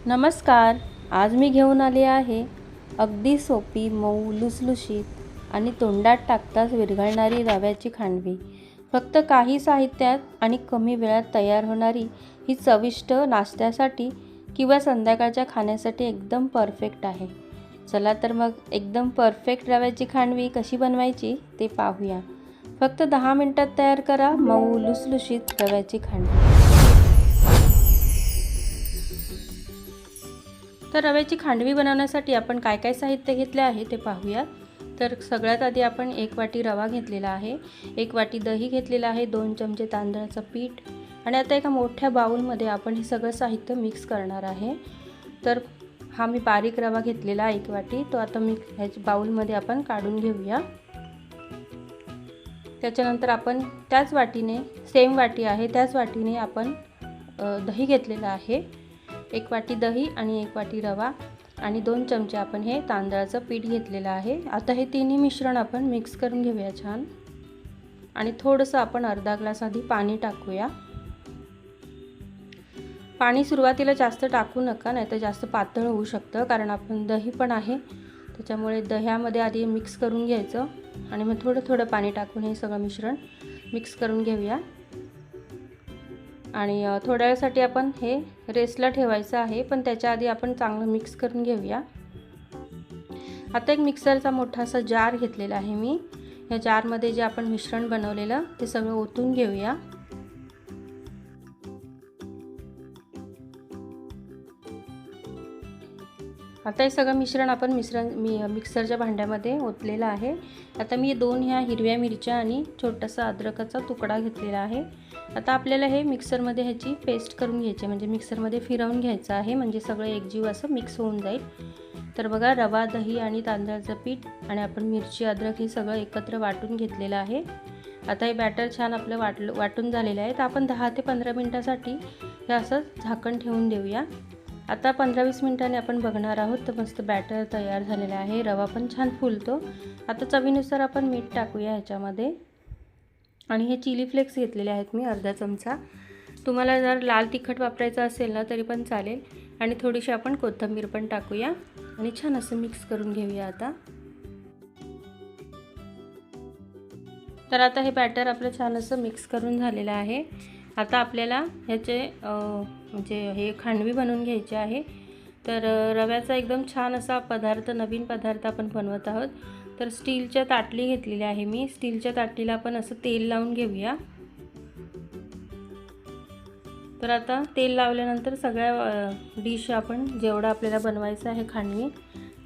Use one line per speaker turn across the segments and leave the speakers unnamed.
नमस्कार. आज मी घेऊन आले आहे अगदी सोपी, मऊ, लुसलुशीत आणि तोंडात टाकताच विरघळणारी रव्याची खांडवी. फक्त काही साहित्यात आणि कमी वेळात तयार होणारी ही चविष्ट नाश्त्यासाठी किंवा संध्याकाळच्या खाण्यासाठी एकदम परफेक्ट आहे. चला तर मग एकदम परफेक्ट रव्याची खांडवी कशी बनवायची ते पाहूया. फक्त 10 मिनिटात तयार करा मऊ लुसलुशीत रव्याची खांडवी. तर रव्याची खांडवी बनवण्यासाठी आपण काय काय साहित्य घेतले आहे ते पाहूया. तर सगळ्यात आधी आपण 1 वाटी रवा घेतलेला आहे, 1 वाटी दही घेतलेला आहे, 2 चमचे तांदळाचं पीठ आणि आता एका मोठ्या बाउलमध्ये आपण हे सगळं साहित्य मिक्स करणार आहे. तर हा मी बारीक रवा घेतलेला 1 वाटी, तो आता ह्याच्या बाउलमध्ये आपण काढून घेऊया. त्याच्यानंतर आपण त्याच वाटीने, सेम वाटी आहे त्याच वाटीने आपण दही घेतलेलं आहे, 1 वाटी दही आणि 1 वाटी रवा आणि 2 चमचे आपण हे तांदळाचं पीठ घेतलेलं आहे. आता हे तिन्ही मिश्रण आपण मिक्स करून घेऊया छान आणि थोडंसं आपण अर्धा ग्लास आधी पाणी टाकूया. पाणी सुरुवातीला जास्त टाकू नका, नाही तर जास्त पातळ होऊ शकतं, कारण आपण दही पण आहे त्याच्यामुळे दह्यामध्ये आधी मिक्स करून घ्यायचं आणि मग थोडं थोडं पाणी टाकून हे सगळं मिश्रण मिक्स करून घेऊया. आणि थोड्या वेळासाठी आपण हे रेस्टला ठेवायचं आहे, पण त्याच्या आधी आपण चांगलं मिक्स करून घेऊया. आता एक मिक्सरचा मोठासा जार घेतलेला आहे मी. या जारमध्ये जे आपण मिश्रण बनवलेलं ते सगळं ओतून घेऊया. आता हे सगळं मिश्रण आपण मिक्सरच्या भांड्यामध्ये ओतलेलं आहे. आता मी 2 ह्या हिरव्या मिरच्या आणि छोटासा अद्रकाचा तुकडा घेतलेला आहे. आता आपल्याला हे मिक्सरमध्ये ह्याची पेस्ट करून घ्यायची, म्हणजे मिक्सरमध्ये फिरवून घ्यायचं आहे, म्हणजे सगळं एकजीव असं मिक्स होऊन जाईल. तर बघा, रवा, दही आणि तांदळाचं पीठ आणि आपण मिरची, अद्रक हे सगळं एकत्र वाटून घेतलेलं आहे. आता हे बॅटर छान आपलं वाटून झालेलं आहे. तर आपण 10 ते 15 मिनटासाठी हे असं झाकण ठेवून देऊया. आता 15-20 मिनिटांनी आपण बघणार आहोत. तर मस्त बॅटर तयार झालेला आहे, रवा पण छान फुलतो. आता चवीनुसार आपण मीठ टाकूया ह्याच्यामध्ये आणि हे चिली फ्लेक्स घेतलेले आहेत मी अर्धा चमचा. तुम्हाला जर लाल तिखट वापरायचं असेल ना तरी पण चालेल आणि थोडीशी आपण कोथिंबीर पण टाकूया आणि छान असं मिक्स करून घेऊया. आता हे बॅटर आपलं छान असं मिक्स करून झालेलं आहे. आता आपल्याला ह्याचे म्हणजे हे खांडवी बनवून घ्यायची आहे. तर रव्याचा एकदम छान असा पदार्थ, नवीन पदार्थ आपण बनवत आहोत. तर स्टीलच्या ताटली घेतलेली आहे मी. स्टीलच्या ताटलीला आपण असं तेल लावून घेऊया. तर आता तेल लावल्यानंतर सगळ्या डिश आपण जेवढा आपल्याला बनवायचं आहे खांडवी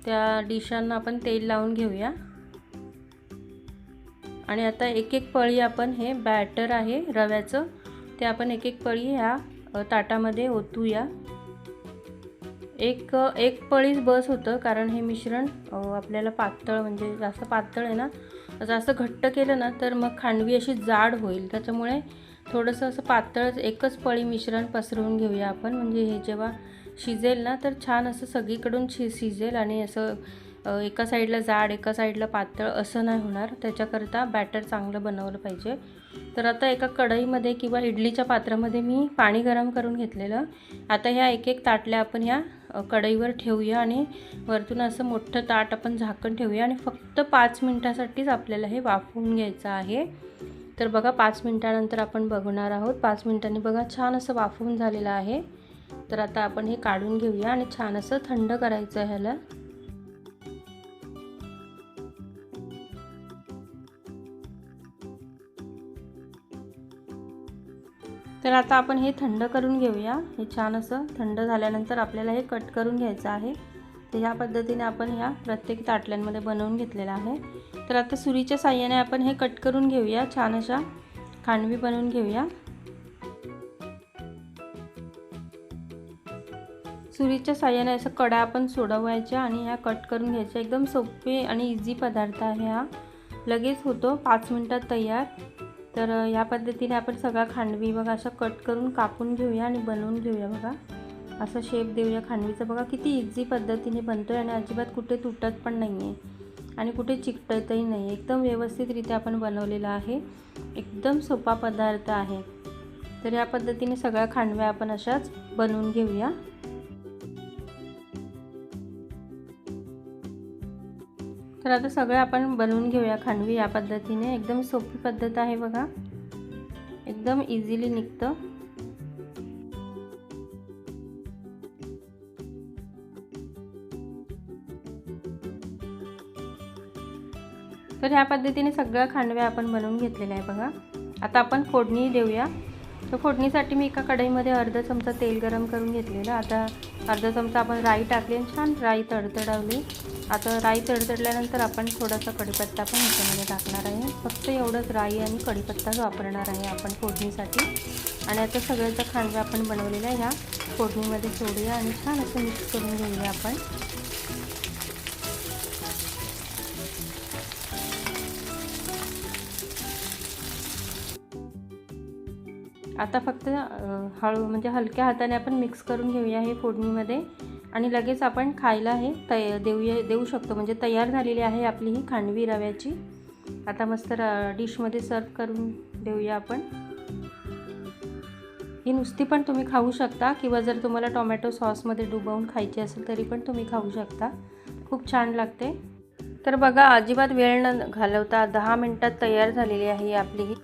त्या डिशांना आपण तेल लावून घेऊया. आणि आता एक एक पळी आपण हे बॅटर आहे रव्याचं ते आपण एक एक पळी ह्या ताटामध्ये ओतूया. एक पळीच बस होतं, कारण हे मिश्रण आपल्याला पातळ, म्हणजे जास्त पातळ आहे ना, जास्त घट्ट केलं ना तर मग खांडवी अशी जाड होईल. त्याच्यामुळे थोडंसं असं पातळ एकच पळी मिश्रण पसरवून घेऊया आपण, म्हणजे हे जेव्हा शिजेल ना तर छान असं सगळीकडून शिजेल आणि असं एका साईडला जाड एका साईडला पातळ असं नाही होणार. त्याच्याकरता बॅटर चांगलं बनवलं पाहिजे. तर आता एका कढईमध्ये किंवा इडलीच्या पात्रामध्ये मी पाणी गरम करून घेतलेलं. आता ह्या एक एक ताटल्या आपण ह्या कढईवर ठेवूया आणि वरतून असं मोठं ताट आपण झाकण ठेवूया आणि फक्त 5 मिनिटासाठीच आपल्याला हे वाफवून घ्यायचं आहे. तर बघा, 5 मिनिटानंतर आपण बघणार आहोत. 5 मिनिटांनी बघा छान असं वाफवून झालेलं आहे. तर आता आपण हे काढून घेऊया आणि छान असं थंड करायचं ह्याला. तर आता आपण हे थंड करून घेऊया. हे छान असं थंड झाल्यानंतर आपल्याला हे कट करून घ्यायचं आहे. तर ह्या पद्धतीने आपण ह्या प्रत्येक ताटल्यांमध्ये बनवून घेतलेला आहे. तर आता सुरीच्या साहाय्याने आपण हे कट करून घेऊया, छान अशा खांडवी बनवून घेऊया. सुरीच्या साहाय्याने असं कडा आपण सोडवायच्या आणि ह्या कट करून घ्यायच्या. एकदम सोपे आणि इझी पदार्थ आहे हा, लगेच होतो, 5 मिनिटात तयार. तर या पद्धतीने आपण सगळा खांडवी बघा अशा कट करून कापून घेऊया आणि बनवून घेऊया. बघा असा शेप देऊया खांडवीचा. बघा किती इझी पद्धतीने बनतोय आणि अजिबात कुठे तुटत पण नाही आहे आणि कुठे चिकटतही नाही. एकदम व्यवस्थितरित्या आपण बनवलेला आहे. एकदम सोपा पदार्थ आहे. तर या पद्धतीने सगळ्या खांडव्या आपण अशाच बनवून घेऊया. तर आता सगळं आपण बनवून घेऊया खांडवी या पद्धतीने. एकदम सोपी पद्धत आहे बघा, एकदम इझिली निघतं. तर ह्या पद्धतीने सगळ्या खांडव्या आपण बनवून घेतलेल्या आहे बघा. आता आपण फोडणी देऊया. तर फोडणीसाठी मी एका कढईमध्ये अर्धा चमचा तेल गरम करून घेतलेलं. आता अर्धा चमचा आपण राई टाकली आणि छान राई तडतडवली. आता राई तडतडल्यानंतर आपण थोडासा कढीपत्ता पण ह्याच्यामध्ये टाकणार आहे. फक्त एवढंच राई आणि कढीपत्ताच वापरणार आहे आपण फोडणीसाठी. आणि आता सगळ्याचा खांडव्या आपण बनवलेल्या ह्या फोडणीमध्ये सोडूया आणि छान असं मिक्स करून घेऊया आपण. आता फक्त हळू म्हणजे हलक्या हाताने आपण मिक्स करून घेऊया हे फोडणीमध्ये आणि लगेच आपण खायला हे देऊ शकतो. म्हणजे तयार झालेली आहे आपली ही खांडवी रव्याची. आता मस्त डिशमध्ये सर्व करून देऊया आपण. ही नुसती पण तुम्ही खाऊ शकता किंवा जर तुम्हाला टोमॅटो सॉसमध्ये डुबवून खायची असेल तरी पण तुम्ही खाऊ शकता. खूप छान लागते. तर बघा, अजिबात वेळ न घालवता 10 मिनिटात तयार झालेली आहे आपली ही.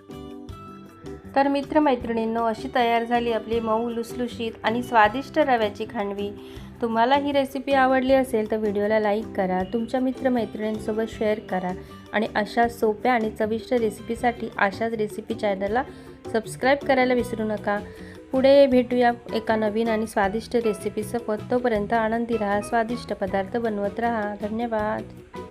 तर मित्रमैत्रिणींनो, अशी तयार झाली आपली मऊ लुसलुशीत आणि स्वादिष्ट रव्याची खांडवी. तुम्हाला ही रेसिपी आवडली असेल तर व्हिडिओला लाईक करा, तुमच्या मित्रमैत्रिणींसोबत शेअर करा आणि अशा सोप्या आणि चविष्ट रेसिपीसाठी आशाच रेसिपी चॅनलला सबस्क्राईब करायला विसरू नका. पुढे भेटूया एका नवीन आणि स्वादिष्ट रेसिपीसोबत. तोपर्यंत आनंदी राहा, स्वादिष्ट पदार्थ बनवत राहा. धन्यवाद.